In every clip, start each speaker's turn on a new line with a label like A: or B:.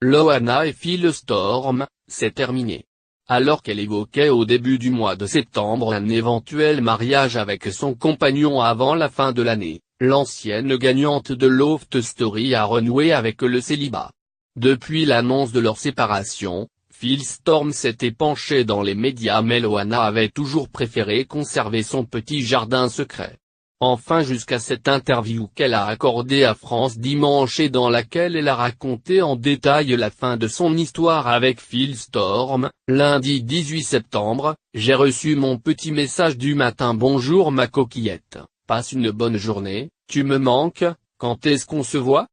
A: Loana et Phil Storm, c'est terminé. Alors qu'elle évoquait au début du mois de septembre un éventuel mariage avec son compagnon avant la fin de l'année, l'ancienne gagnante de Loft Story a renoué avec le célibat. Depuis l'annonce de leur séparation, Phil Storm s'était penché dans les médias mais Loana avait toujours préféré conserver son petit jardin secret. Enfin jusqu'à cette interview qu'elle a accordée à France Dimanche et dans laquelle elle a raconté en détail la fin de son histoire avec Phil Storm. Lundi 18 septembre, j'ai reçu mon petit message du matin: bonjour ma coquillette, passe une bonne journée, tu me manques, quand est-ce qu'on se voit ?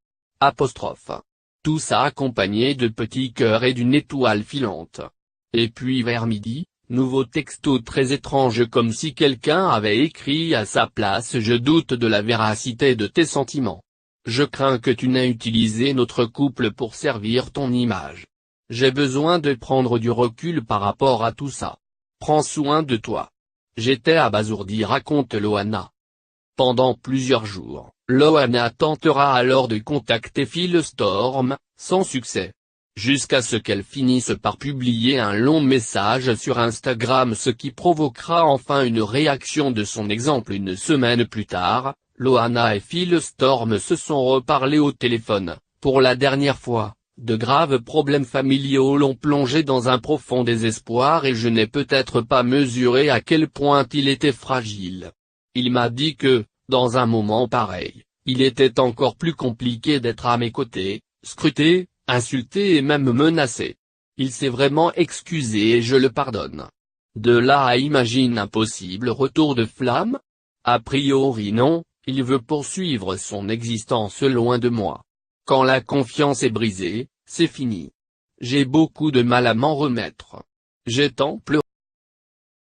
A: Tout ça accompagné de petits cœurs et d'une étoile filante. Et puis vers midi, nouveau texto très étrange comme si quelqu'un avait écrit à sa place: je doute de la véracité de tes sentiments. Je crains que tu n'aies utilisé notre couple pour servir ton image. J'ai besoin de prendre du recul par rapport à tout ça. Prends soin de toi. J'étais abasourdi, raconte Loana. Pendant plusieurs jours, Loana tentera alors de contacter Phil Storm, sans succès. Jusqu'à ce qu'elle finisse par publier un long message sur Instagram, ce qui provoquera enfin une réaction de son exemple. Une semaine plus tard, Loana et Phil Storm se sont reparlés au téléphone, pour la dernière fois. De graves problèmes familiaux l'ont plongé dans un profond désespoir et je n'ai peut-être pas mesuré à quel point il était fragile. Il m'a dit que, dans un moment pareil, il était encore plus compliqué d'être à mes côtés, scruté, insulté et même menacé. Il s'est vraiment excusé et je le pardonne. De là à imaginer un possible retour de flamme ? A priori non, il veut poursuivre son existence loin de moi. Quand la confiance est brisée, c'est fini. J'ai beaucoup de mal à m'en remettre. J'ai tant pleuré.